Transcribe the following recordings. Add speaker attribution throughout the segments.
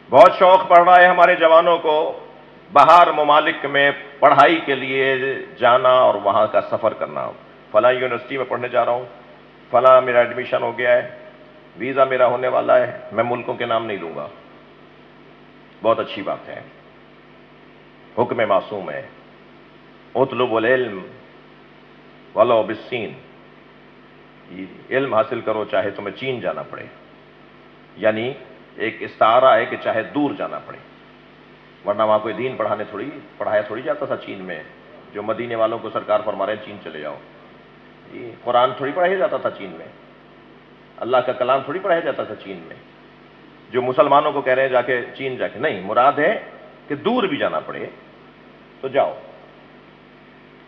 Speaker 1: بہت شوق پڑ رہا ہے ہمارے جوانوں کو باہر ممالک میں پڑھائی کے لیے جانا اور وہاں کا سفر کرنا. فلاں یونیورسٹی میں پڑھنے جا رہا ہوں, فلاں میرا ایڈمیشن ہو گیا ہے, ویزا میرا ہونے والا ہے. میں ملکوں کے نام نہیں لوں گا, بہت اچھی بات ہے, حکم معصوم ہے. اطلبوا العلم ولو بالصین, علم حاصل کرو چاہے تمہیں چین جانا پڑے. یعنی ایک استعارہ ہے کہ چاہے دور جانا پڑے, ورنہ وہاں کوئی دین پڑھایا تھوڑی جاتا تھا چین میں. جو مدینے والوں کو سرکار فرما رہے ہیں چین چلے جاؤ, قرآن تھوڑی پڑھایا جاتا تھا چین میں, اللہ کا کلام تھوڑی پڑھایا جاتا تھا چین میں. جو مسلمانوں کو کہہ رہے ہیں جا کے چین جا کے, نہیں, مراد ہے کہ دور بھی جانا پڑے تو جاؤ,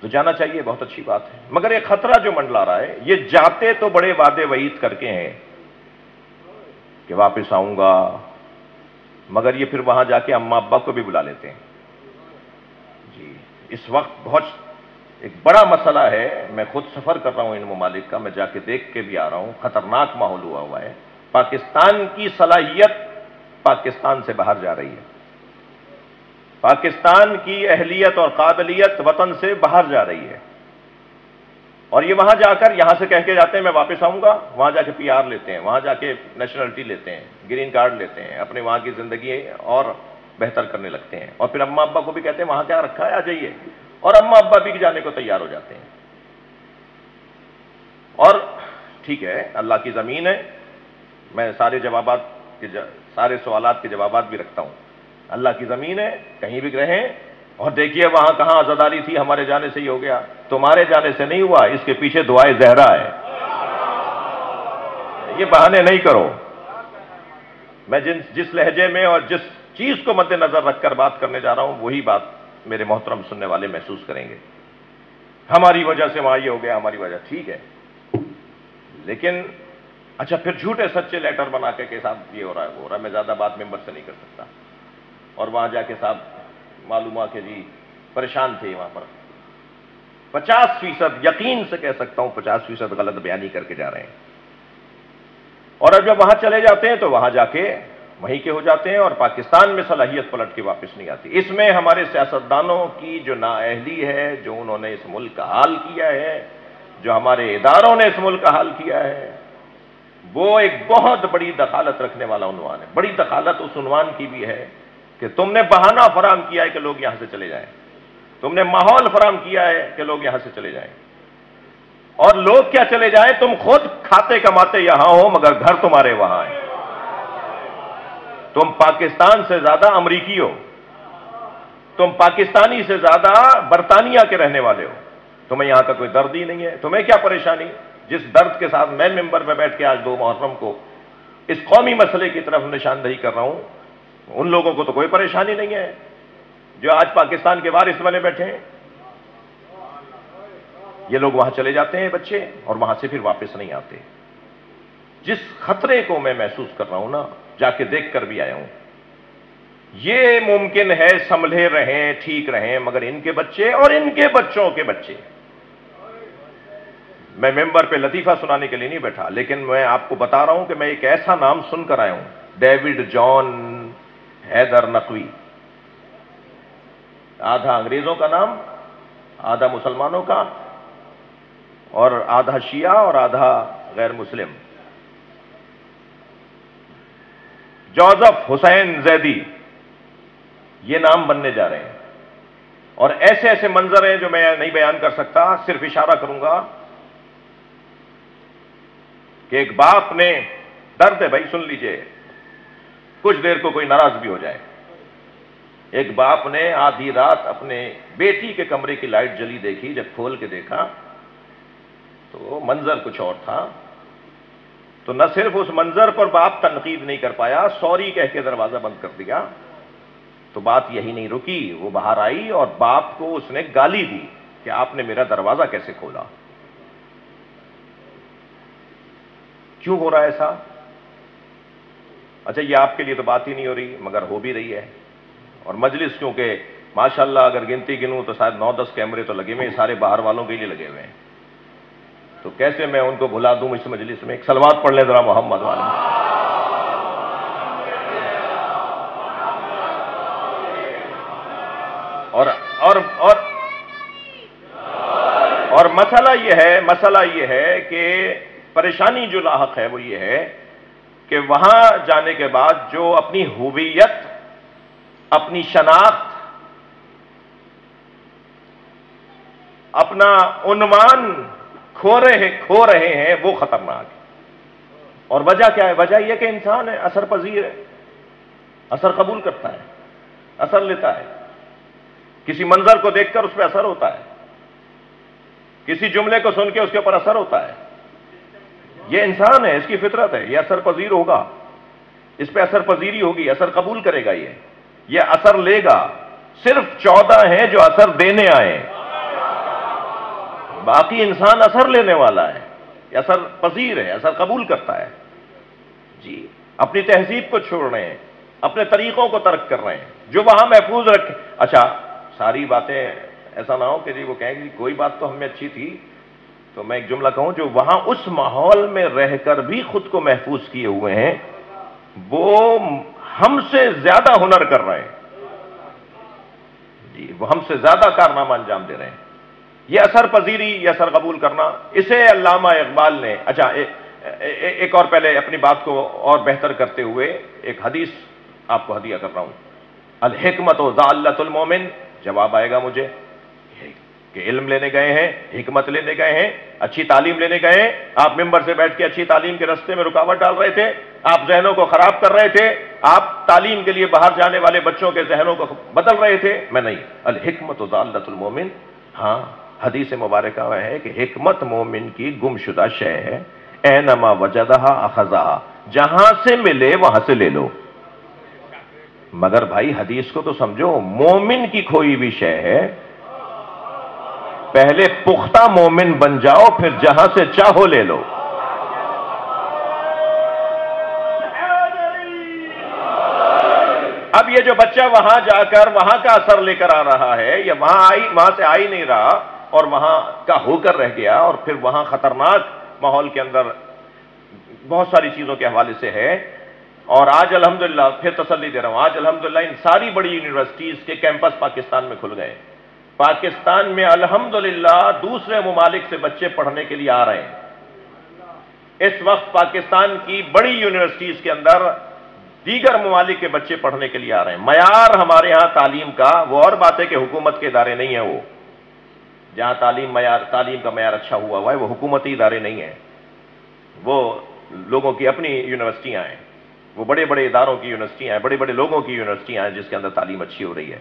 Speaker 1: تو جانا چاہیے, بہت اچھی بات ہے. مگر یہ خطرہ جو منڈلا رہا ہے, یہ جاتے تو بڑے وعدے وعید کر کے ہیں کہ واپس آؤں گا, مگر یہ پھر وہاں جا کے اماں ابا کو بھی بلا لیتے ہیں. جی, اس وقت بہت ایک بڑا مسئلہ ہے. میں خود سفر کر رہا ہوں ان ممالک کا, میں جا کے دیکھ کے بھی آ رہا ہوں. خطرناک ماحول ہوا ہے. پاکستان کی صلاحیت پاکستان سے باہر جا رہی ہے, پاکستان کی اہلیت اور قابلیت وطن سے باہر جا رہی ہے. اور یہ وہاں جا کر یہاں سے کہہ کے جاتے ہیں میں واپس آؤں گا, وہاں جا کے پی آر لیتے ہیں, وہاں جا کے نیشنلٹی لیتے ہیں, گرین کارڈ لیتے ہیں, اپنے وہاں کی زندگی اور بہتر کرنے لگتے ہیں. اور پھر اماں ابا کو بھی کہتے ہیں وہاں کیا رکھا ہے, آ جائیے, اور اماں ابا بھی جانے کو تیار ہو جاتے ہیں. اور ٹھیک ہے, اللہ کی زمین ہے, میں سارے سوالات کے جوابات بھی رکھتا ہوں. اللہ کی زمین ہے, کہیں بھی رہیں, اور دیکھیے وہاں کہاں عزاداری تھی, ہمارے جانے سے ہی ہو گیا. تمہارے جانے سے نہیں ہوا, اس کے پیچھے دعائے زہرا ہے. یہ بہانے نہیں کرو. میں جس لہجے میں اور جس چیز کو مد نظر رکھ کر بات کرنے جا رہا ہوں, وہی بات میرے محترم سننے والے محسوس کریں گے. ہماری وجہ سے وہاں یہ ہو گیا, ہماری وجہ, ٹھیک ہے, لیکن اچھا پھر جھوٹے سچے لیٹر بنا کے صاحب یہ ہو رہا ہے وہ ہو رہا ہے. میں زیادہ بات ممبر سے نہیں کر سکتا. اور وہاں جا کے صاحب معلوم ہوا کہ جی پریشان تھے وہاں پر. 50% یقین سے کہہ سکتا ہوں 50% غلط بیانی کر کے جا رہے ہیں. اور اب جب وہاں چلے جاتے ہیں تو وہاں جا کے وہیں کے ہو جاتے ہیں, اور پاکستان میں صلاحیت پلٹ کے واپس نہیں آتی. اس میں ہمارے سیاستدانوں کی جو نااہلی ہے, جو انہوں نے اس ملک کا حال کیا ہے, جو ہمارے اداروں نے اس ملک کا حال کیا ہے, وہ ایک بہت بڑی دخالت رکھنے والا عنوان ہے. بڑی دخالت اس عنوان کی بھی ہے کہ تم نے بہانہ فراہم کیا ہے کہ لوگ یہاں سے چلے جائیں, تم نے ماحول فراہم کیا ہے کہ لوگ یہاں سے چلے جائیں. اور لوگ کیا چلے جائیں, تم خود کھاتے کماتے یہاں ہو مگر گھر تمہارے وہاں ہیں. تم پاکستان سے زیادہ امریکی ہو, تم پاکستانی سے زیادہ برطانیہ کے رہنے والے ہو. تمہیں یہاں کا کوئی درد ہی نہیں ہے. تمہیں کیا پریشانی؟ جس درد کے ساتھ میں ممبر پہ بیٹھ کے آج 2 محرم کو اس قومی مسئلے کی طرف نشاندہی کر رہا ہوں, ان لوگوں کو تو کوئی پریشانی نہیں ہے جو آج پاکستان کے وارث بنے بیٹھے ہیں. یہ لوگ وہاں چلے جاتے ہیں بچے, اور وہاں سے پھر واپس نہیں آتے. جس خطرے کو میں محسوس کر رہا ہوں نا, جا کے دیکھ کر بھی آیا ہوں. یہ ممکن ہے سنبھلے رہیں, ٹھیک رہیں, مگر ان کے بچے اور ان کے بچوں کے بچے. میں ممبر پہ لطیفہ سنانے کے لیے نہیں بیٹھا, لیکن میں آپ کو بتا رہا ہوں کہ میں ایک ایسا نام سن کر آیا ہوں, ڈیوڈ جان حیدر نقوی. آدھا انگریزوں کا نام, آدھا مسلمانوں کا, اور آدھا شیعہ اور آدھا غیر مسلم. جوزف حسین زیدی, یہ نام بننے جا رہے ہیں. اور ایسے ایسے منظر ہیں جو میں نہیں بیان کر سکتا, صرف اشارہ کروں گا کہ ایک باپ نے, درد ہے بھائی سن لیجئے, کچھ دیر کو کوئی ناراض بھی ہو جائے. ایک باپ نے آدھی رات اپنے بیٹی کے کمرے کی لائٹ جلی دیکھی, جب کھول کے دیکھا تو منظر کچھ اور تھا. تو نہ صرف اس منظر پر باپ تنقید نہیں کر پایا, سوری کہہ کے دروازہ بند کر دیا. تو بات یہی نہیں رکی, وہ باہر آئی اور باپ کو اس نے گالی دی کہ آپ نے میرا دروازہ کیسے کھولا. کیوں ہو رہا ہے ایسا؟ اچھا یہ آپ کے لیے تو بات ہی نہیں ہو رہی, مگر ہو بھی رہی ہے. اور مجلس کیونکہ ماشاءاللہ اگر گنتی گنوں تو شاید 9-10 کیمرے تو لگے ہوئے ہیں, سارے باہر والوں کے لیے لگے ہوئے ہیں. تو کیسے میں ان کو بھلا دوں اس مجلس میں؟ ایک صلوات پڑھ لیں ذرا محمد والا. اور مسئلہ یہ ہے کہ پریشانی جو لاحق ہے وہ یہ ہے کہ وہاں جانے کے بعد جو اپنی ہویت، اپنی شناخت، اپنا عنوان کھو رہے ہیں وہ خطرناک ہے۔ اور وجہ کیا ہے؟ وجہ یہ کہ انسان ہے، اثر پذیر ہے، اثر قبول کرتا ہے، اثر لیتا ہے، کسی منظر کو دیکھ کر اس پہ اثر ہوتا ہے، کسی جملے کو سن کے اس کے اوپر اثر ہوتا ہے۔ یہ انسان ہے، اس کی فطرت ہے، یہ اثر پذیر ہوگا، اس پہ اثر پذیری ہوگی، اثر قبول کرے گا، یہ اثر لے گا۔ صرف 14 ہیں جو اثر دینے آئے، باقی انسان اثر لینے والا ہے، اثر پذیر ہے، اثر قبول کرتا ہے۔ جی، اپنی تہذیب کو چھوڑ رہے ہیں، اپنے طریقوں کو ترک کر رہے ہیں جو وہاں محفوظ رکھے۔ اچھا، ساری باتیں ایسا نہ ہو کہ جی وہ کہیں گے کوئی بات تو ہم میں اچھی تھی، تو میں ایک جملہ کہوں، جو وہاں اس ماحول میں رہ کر بھی خود کو محفوظ کیے ہوئے ہیں وہ ہم سے زیادہ ہنر کر رہے ہیں، جی وہ ہم سے زیادہ کارنامہ انجام دے رہے ہیں۔ یہ اثر پذیری، یہ اثر قبول کرنا، اسے علامہ اقبال نے، اچھا ایک اور پہلے اپنی بات کو اور بہتر کرتے ہوئے ایک حدیث آپ کو ہدیہ کر رہا ہوں۔ الحکمت ضالۃ المومن، جواب آئے گا مجھے کہ علم لینے گئے ہیں، حکمت لینے گئے ہیں، اچھی تعلیم لینے گئے ہیں، آپ ممبر سے بیٹھ کے اچھی تعلیم کے رستے میں رکاوٹ ڈال رہے تھے، آپ ذہنوں کو خراب کر رہے تھے، آپ تعلیم کے لیے باہر جانے والے بچوں کے ذہنوں کو بدل رہے تھے۔ میں نہیں، الحکمت ضالۃ المومن، ہاں حدیث مبارکہ میں ہے کہ حکمت مومن کی گمشدہ شے ہے، اینما وجدہا اخذہا، جہاں سے ملے وہاں سے لے لو۔ مگر بھائی حدیث کو تو سمجھو، مومن کی کھوئی بھی شے ہے، پہلے پختہ مومن بن جاؤ پھر جہاں سے چاہو لے لو۔ اب یہ جو بچہ وہاں جا کر وہاں کا اثر لے کر آ رہا ہے، یا وہاں سے آ ہی نہیں رہا اور وہاں کا ہو کر رہ گیا، اور پھر وہاں خطرناک ماحول کے اندر بہت ساری چیزوں کے حوالے سے ہے۔ اور آج الحمدللہ، پھر تسلی دے رہا ہوں، آج الحمدللہ ان ساری بڑی یونیورسٹیز کے کیمپس پاکستان میں کھل گئے۔ پاکستان میں الحمدللہ دوسرے ممالک سے بچے پڑھنے کے لیے آ رہے ہیں۔ اس وقت پاکستان کی بڑی یونیورسٹیز کے اندر دیگر ممالک کے بچے پڑھنے کے لیے آ رہے ہیں۔ معیار ہمارے ہاں تعلیم کا، وہ اور بات ہے کہ حکومت کے ادارے نہیں ہیں، وہ جہاں تعلیم کا معیار اچھا ہوا ہے وہ حکومتی ادارے نہیں ہیں، وہ لوگوں کی اپنی یونیورسٹیاں ہیں، وہ بڑے بڑے اداروں کی یونیورسٹیاں ہیں، بڑے بڑے لوگوں کی یونیورسٹیاں ہیں جس کے اندر تعلیم اچھی ہو رہی ہے۔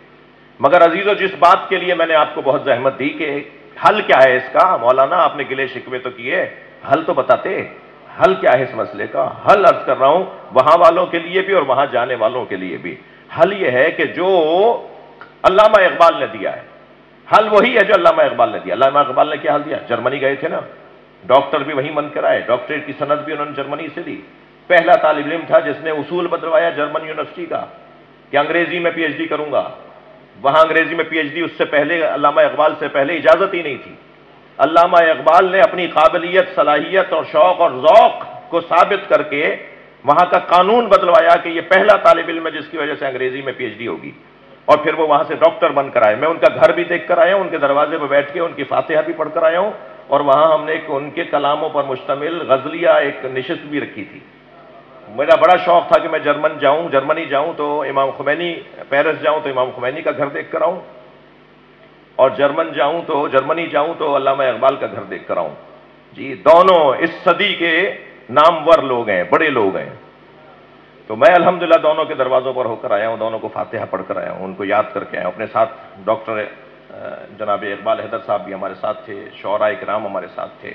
Speaker 1: مگر عزیزو، جس بات کے لیے میں نے آپ کو بہت زحمت دی کہ حل کیا ہے اس کا، مولانا آپ نے گلے شکوے تو کیے، حل تو بتاتے، حل کیا ہے اس مسئلے کا؟ حل عرض کر رہا ہوں وہاں والوں کے لیے بھی اور وہاں جانے والوں کے لیے بھی۔ حل یہ ہے کہ جو علامہ اقبال نے دیا ہے، حل وہی ہے جو علامہ اقبال نے دیا۔ علامہ اقبال نے کیا حل دیا؟ جرمنی گئے تھے نا، ڈاکٹر بھی وہیں من کر آئے، ڈاکٹریٹ کی سند بھی انہوں نے جرمنی سے دی۔ پہلا طالب علم تھا جس نے اصول بدلوایا جرمن یونیورسٹی کا کہ انگریزی میں پی ایچ ڈی کروں گا۔ وہاں انگریزی میں پی ایچ ڈی اس سے پہلے، علامہ اقبال سے پہلے اجازت ہی نہیں تھی۔ علامہ اقبال نے اپنی قابلیت، صلاحیت اور شوق اور ذوق کو ثابت کر کے وہاں کا قانون بدلوایا کہ یہ پہلا طالب علم ہے جس کی وجہ سے انگریزی میں پی ایچ ڈی ہوگی، اور پھر وہ وہاں سے ڈاکٹر بن کر آئے۔ میں ان کا گھر بھی دیکھ کر آیا ہوں، ان کے دروازے پہ بیٹھ کے ان کی فاتحہ بھی پڑھ کر آیا ہوں، اور وہاں ہم نے ان کے کلاموں پر مشتمل غزلیہ ایک نشست بھی رکھی تھی۔ میرا بڑا شوق تھا کہ میں جرمنی جاؤں تو امام خمینی، پیرس جاؤں تو امام خمینی کا گھر دیکھ کر آؤں، اور جرمنی جاؤں تو علامہ اقبال کا گھر دیکھ کر آؤں۔ جی، دونوں اس صدی کے نامور لوگ ہیں، بڑے لوگ ہیں۔ تو میں الحمدللہ دونوں کے دروازوں پر ہو کر آیا ہوں، دونوں کو فاتحہ پڑھ کر آیا ہوں، ان کو یاد کر کے آیا ہوں۔ اپنے ساتھ ڈاکٹر جناب اقبال حیدر صاحب بھی ہمارے ساتھ تھے، شعراء کرام ہمارے ساتھ تھے،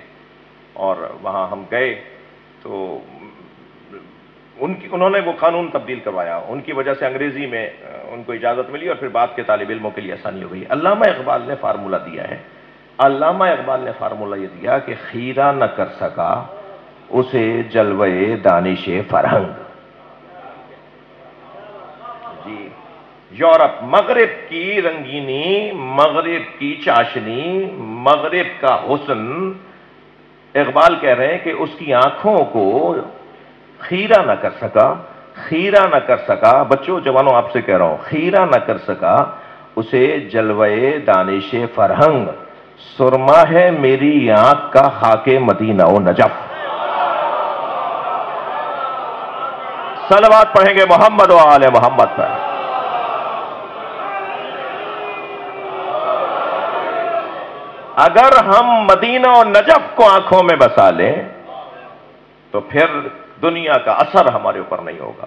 Speaker 1: اور وہاں ہم گئے تو انہوں نے وہ قانون تبدیل کروایا، ان کی وجہ سے انگریزی میں ان کو اجازت ملی، اور پھر بعد کے طالب علموں کے لیے آسانی ہو گئی۔ علامہ اقبال نے فارمولہ دیا ہے، علامہ اقبال نے فارمولہ یہ دیا کہ خیرہ نہ کر سکا اسے جلوے دانش فرہنگ۔ جی، یورپ، مغرب کی رنگینی، مغرب کی چاشنی، مغرب کا حسن، اقبال کہہ رہے ہیں کہ اس کی آنکھوں کو خیرہ نہ کر سکا، بچوں جوانوں آپ سے کہہ رہا ہوں، خیرہ نہ کر سکا اسے جلوے دانش فرہنگ، سرما ہے میری آنکھ کا خاک مدینہ و نجف۔ صلوات پڑھیں گے محمد و آل محمد پر۔ اگر ہم مدینہ و نجف کو آنکھوں میں بسا لیں تو پھر دنیا کا اثر ہمارے اوپر نہیں ہوگا۔